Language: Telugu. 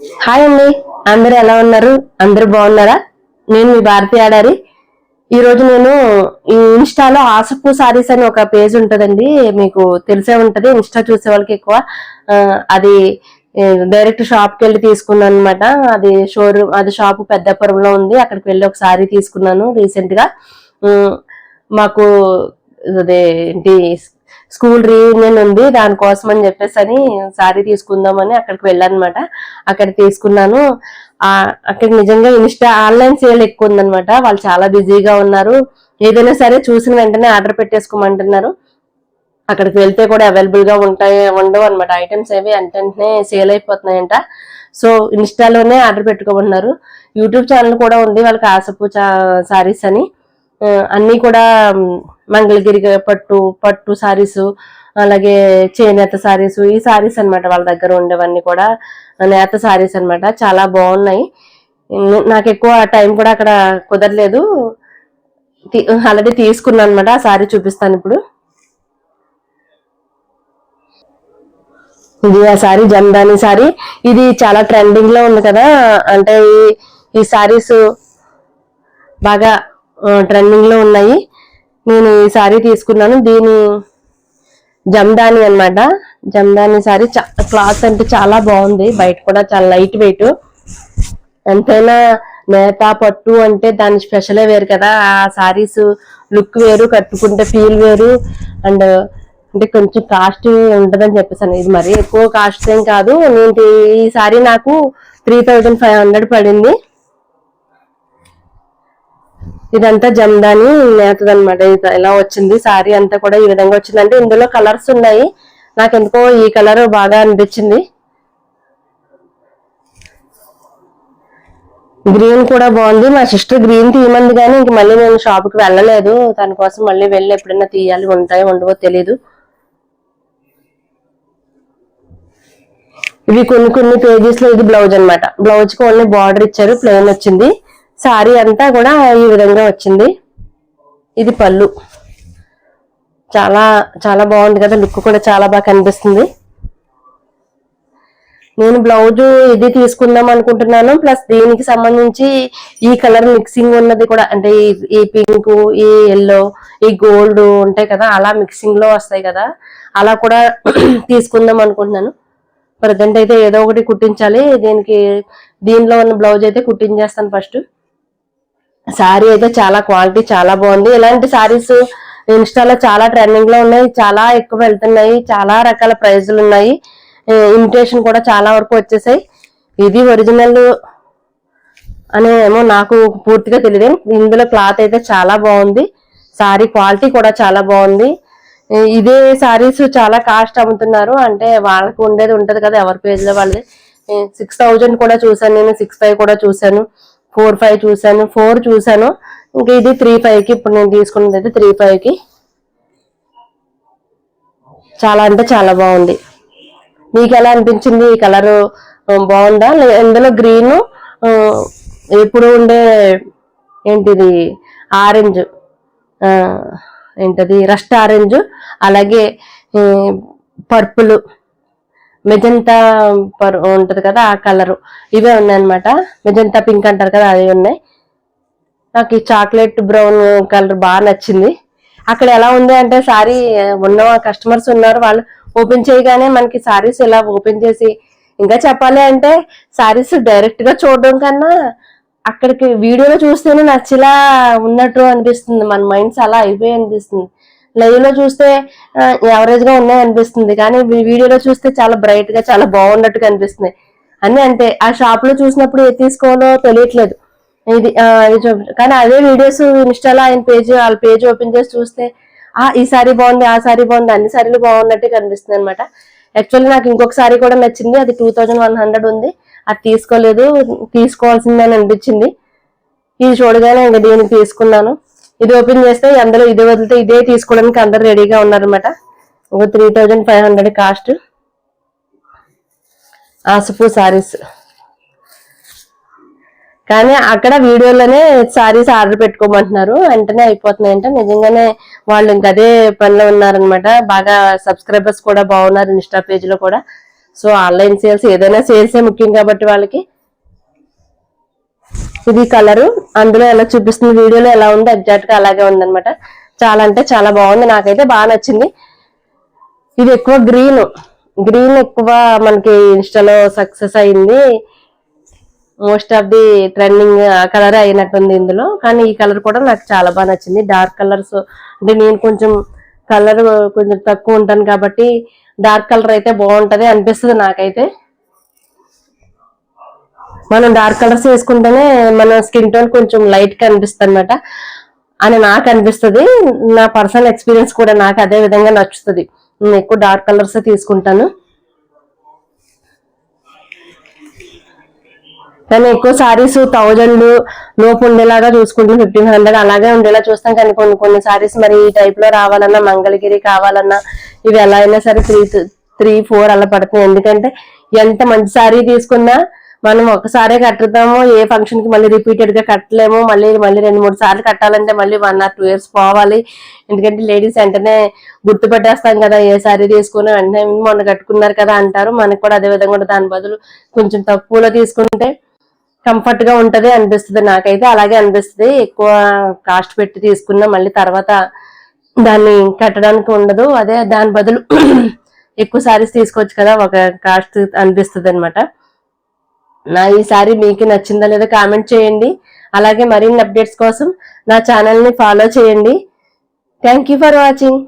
హాయ్ అండి, అందరూ ఎలా ఉన్నారు? అందరూ బాగున్నారా? నేను మీ భారతి ఆడారి. ఈ రోజు నేను ఈ ఇన్స్టాలో ఆసపు సారీస్ అని ఒక పేజ్ ఉంటదండి, మీకు తెలిసే ఉంటది. ఇన్స్టా చూసే వాళ్ళకి ఎక్కువ అది డైరెక్ట్ షాప్ కి వెళ్ళి తీసుకున్నాను అనమాట. అది షోరూమ్, అది షాప్ పెద్దపురంలో ఉంది. అక్కడికి వెళ్ళి ఒక సారీ తీసుకున్నాను రీసెంట్ గా. మాకు అదే ఏంటి స్కూల్ రీయూనియన్ ఉంది, దానికోసం అని చెప్పేసి అని సారీ తీసుకుందామని అక్కడికి వెళ్ళాను అనమాట. అక్కడ తీసుకున్నాను. అక్కడ నిజంగా ఇన్స్టా ఆన్లైన్ సేల్ ఎక్కువ ఉందనమాట. వాళ్ళు చాలా బిజీగా ఉన్నారు. ఏదైనా సరే చూసిన వెంటనే ఆర్డర్ పెట్టేసుకోమంటున్నారు. అక్కడికి వెళ్తే కూడా అవైలబుల్ గా ఉండవు అనమాట. ఐటమ్స్ ఏవి వెంటనే సేల్ అయిపోతున్నాయంట. సో ఇన్స్టాలోనే ఆర్డర్ పెట్టుకోమన్నారు. యూట్యూబ్ ఛానల్ కూడా ఉంది వాళ్ళకి, ఆసపు సారీస్ అని. అన్ని కూడా మంగళగిరి పట్టు సారీస్, అలాగే చేనేత సారీస్, ఈ సారీస్ అనమాట వాళ్ళ దగ్గర ఉండేవన్నీ కూడా నేత సారీస్ అనమాట. చాలా బాగున్నాయి. నాకు ఎక్కువ టైం కూడా అక్కడ కుదరలేదు. ఆల్రెడీ తీసుకున్నాను అనమాట. ఆ సారీ చూపిస్తాను ఇప్పుడు. ఇది ఆ సారీ జమ్దాని సారీ. ఇది చాలా ట్రెండింగ్ లో ఉంది కదా, అంటే ఈ సారీస్ బాగా ట్రెండింగ్ లో ఉన్నాయి. నేను ఈ సారీ తీసుకున్నాను. దీని జమ్దాని అన్నమాట. జమ్దాని సారీ క్లాత్ అంటే చాలా బాగుంది. బయట కూడా చాలా లైట్ వెయిట్. ఎంతైనా నేత పట్టు అంటే దాని స్పెషలే వేరు కదా. ఆ సారీస్ లుక్ వేరు, కట్టుకుంటే ఫీల్ వేరు. అండ్ అంటే కొంచెం కాస్ట్ ఉంటదని చెప్పేసాను. ఇది మరీ ఎక్కువ కాస్ట్ ఏం కాదు. నేను ఈ సారీ నాకు 3500 పడింది. ఇదంతా జమ్దాని నేతదనమాట. ఇలా వచ్చింది సారీ అంతా కూడా ఈ విధంగా వచ్చింది. అంటే ఇందులో కలర్స్ ఉన్నాయి. నాకు ఎందుకో ఈ కలర్ బాగా అనిపించింది. గ్రీన్ కూడా బాగుంది. మా సిస్టర్ గ్రీన్ తీయమంది, కానీ ఇంక మళ్ళీ నేను షాప్ కి వెళ్ళలేదు. దానికోసం మళ్ళీ వెళ్ళి ఎప్పుడైనా తీయాలి. ఉంటాయో ఉండవో తెలీదు. ఇవి కొన్ని పేజెస్ లో ఇది బ్లౌజ్ అనమాట. బ్లౌజ్ కి ఓన్లీ బార్డర్ ఇచ్చారు, ప్లెయిన్ వచ్చింది. సారీ అంతా కూడా ఈ విధంగా వచ్చింది. ఇది పళ్ళు. చాలా చాలా బాగుంది కదా, లుక్ కూడా చాలా బాగా కనిపిస్తుంది. నేను బ్లౌజ్ ఇది తీసుకుందాం అనుకుంటున్నాను. ప్లస్ దీనికి సంబంధించి ఈ కలర్ మిక్సింగ్ ఉన్నది కూడా, అంటే ఈ పింక్, ఈ ఎల్లో, ఈ గోల్డ్ ఉంటాయి కదా, అలా మిక్సింగ్ లో వస్తాయి కదా, అలా కూడా తీసుకుందాం అనుకుంటున్నాను. ప్రజెంట్ అయితే ఏదో ఒకటి కుట్టించాలి. దీనిలో ఉన్న బ్లౌజ్ అయితే కుట్టించేస్తాను ఫస్ట్. సారీ అయితే చాలా క్వాలిటీ చాలా బాగుంది. ఇలాంటి సారీస్ ఇన్స్టాలో చాలా ట్రెండింగ్ లో ఉన్నాయి, చాలా ఎక్కువ వెళ్తున్నాయి. చాలా రకాల ప్రైజులు ఉన్నాయి. ఇమిటేషన్ కూడా చాలా వరకు వచ్చేసాయి. ఇది ఒరిజినల్ అనే ఏమో నాకు పూర్తిగా తెలియదు. ఇందులో క్లాత్ అయితే చాలా బాగుంది. సారీ క్వాలిటీ కూడా చాలా బాగుంది. ఇదే సారీస్ చాలా కాస్ట్ అమ్ముతున్నారు. అంటే వాళ్ళకి ఉండేది ఉంటది కదా, ఎవరి పేజ్ లో వాళ్ళది. 6000 కూడా చూసాను నేను, 65 కూడా చూసాను, 45 చూసాను, 4 చూసాను. ఇంకా ఇది 35 కి ఇప్పుడు నేను తీసుకున్నది అయితే 35 కి. చాలా అంటే చాలా బాగుంది. మీకు ఎలా అనిపించింది? ఈ కలర్ బాగుందా? ఇందులో గ్రీన్, ఎప్పుడు ఉండే ఏంటిది ఆరెంజ్, ఏంటది రస్ట్ ఆరెంజ్, అలాగే పర్పుల్, మెజంతా ఉంటది కదా ఆ కలరు, ఇవే ఉన్నాయన్నమాట. మెజంతా పింక్ అంటారు కదా, అవి ఉన్నాయి. నాకు ఈ చాక్లెట్ బ్రౌన్ కలర్ బాగా నచ్చింది. అక్కడ ఎలా ఉంది అంటే సారీ ఉన్న కస్టమర్స్ ఉన్నారు, వాళ్ళు ఓపెన్ చేయగానే మనకి సారీస్ ఇలా ఓపెన్ చేసి, ఇంకా చెప్పాలి అంటే సారీస్ డైరెక్ట్ గా చూడడం కన్నా అక్కడికి వీడియోలో చూస్తేనే నచ్చిలా ఉన్నట్టు అనిపిస్తుంది. మన మైండ్స్ అలా అయిపోయి అనిపిస్తుంది. లైవ్ లో చూస్తే యావరేజ్ గా ఉన్నాయి అనిపిస్తుంది, కానీ వీడియోలో చూస్తే చాలా బ్రైట్ గా చాలా బాగున్నట్టుగా అనిపిస్తుంది. అన్ని అంటే ఆ షాప్ లో చూసినప్పుడు ఏది తీసుకోవాలో తెలియట్లేదు. ఇది కానీ అదే వీడియోస్ ఇన్స్టాలో ఆయన పేజ్, వాళ్ళ పేజ్ ఓపెన్ చేసి చూస్తే ఈ సారీ బాగుంది, ఆ సారీ బాగుంది, అన్ని సారీలు బాగున్నట్టే కనిపిస్తుంది అనమాట. యాక్చువల్లీ నాకు ఇంకొక సారీ కూడా నచ్చింది. అది 2100 ఉంది. అది తీసుకోలేదు, తీసుకోవాల్సిందని అనిపించింది. ఇది చూడగానే ఇంకా దీనికి తీసుకున్నాను. ఇది ఓపెన్ చేస్తే అందులో ఇది వదిలితే ఇదే తీసుకోవడానికి అందరు రెడీగా ఉన్నారనమాట. ఒక 3500 కాస్ట్. ఆసపు సారీస్. కానీ అక్కడ వీడియోలోనే సారీస్ ఆర్డర్ పెట్టుకోమంటున్నారు, వెంటనే అయిపోతున్నాయంట. నిజంగానే వాళ్ళు ఇంకా అదే పనిలో ఉన్నారనమాట. బాగా సబ్స్క్రైబర్స్ కూడా బాగున్నారు ఇన్స్టా పేజ్ లో కూడా. సో ఆన్లైన్ సేల్స్ ఏదైనా సేల్సే ముఖ్యం కాబట్టి వాళ్ళకి. ఇది కలరు అందులో ఎలా చూపిస్తుంది వీడియోలో ఎలా ఉందో ఎగ్జాక్ట్ గా అలాగే ఉందన్నమాట. చాలా అంటే చాలా బాగుంది, నాకైతే బాగా నచ్చింది. ఇది ఎక్కువ గ్రీన్ ఎక్కువ మనకి ఇన్స్టాలో సక్సెస్ అయింది. మోస్ట్ ఆఫ్ ది ట్రెండింగ్ ఆ కలర్ అయినట్టుంది ఇందులో. కానీ ఈ కలర్ కూడా నాకు చాలా బాగా నచ్చింది. డార్క్ కలర్స్ అంటే నేను కొంచెం కలర్ కొంచెం తక్కువ ఉంటాను కాబట్టి డార్క్ కలర్ అయితే బాగుంటది అనిపిస్తుంది నాకైతే. మనం డార్క్ కలర్స్ వేసుకుంటేనే మన స్కిన్ టోన్ కొంచెం లైట్ గా అనిపిస్తుంది అనమాట అని నాకు అనిపిస్తుంది. నా పర్సనల్ ఎక్స్పీరియన్స్ కూడా నాకు అదే విధంగా నచ్చుతుంది. నేను ఎక్కువ డార్క్ కలర్స్ తీసుకుంటాను. కానీ ఎక్కువ సారీస్ 1000 లోపు ఉండేలాగా చూసుకుంటాం, 1500 అలాగే ఉండేలా చూస్తాం. కానీ కొన్ని సారీస్ మరి ఈ టైప్ లో రావాలన్నా, మంగళగిరి కావాలన్నా ఇవి ఎలా అయినా సరే 3-4 అలా పడుతుంది. ఎందుకంటే ఎంత మంచి సారీ తీసుకున్నా మనం ఒకసారే కట్టుతాము, ఏ ఫంక్షన్ కి మళ్ళీ రిపీటెడ్ గా కట్టలేము. మళ్ళీ 2-3 సార్లు కట్టాలంటే మళ్ళీ 1 or 2 years పోవాలి. ఎందుకంటే లేడీస్ వెంటనే గుర్తుపట్టేస్తాం కదా, ఏ సారీ తీసుకుని వెంటనే మొన్న కట్టుకున్నారు కదా అంటారు. మనకు కూడా అదే విధంగా దాని బదులు కొంచెం తక్కువలో తీసుకుంటే కంఫర్ట్ గా ఉంటది అనిపిస్తుంది. నాకైతే అలాగే అనిపిస్తుంది. ఎక్కువ కాస్ట్ పెట్టి తీసుకున్నా మళ్ళీ తర్వాత దాన్ని కట్టడానికి ఉండదు. అదే దాని బదులు ఎక్కువ సారీస్ తీసుకోవచ్చు కదా, ఒక కాస్ట్ అనిపిస్తుంది అనమాట. నా ఈ సారీ మీకు నచ్చిందా లేదో కామెంట్ చేయండి. అలాగే మరిన్ని అప్డేట్స్ కోసం నా ఛానల్ ని ఫాలో చేయండి. Thank you for watching.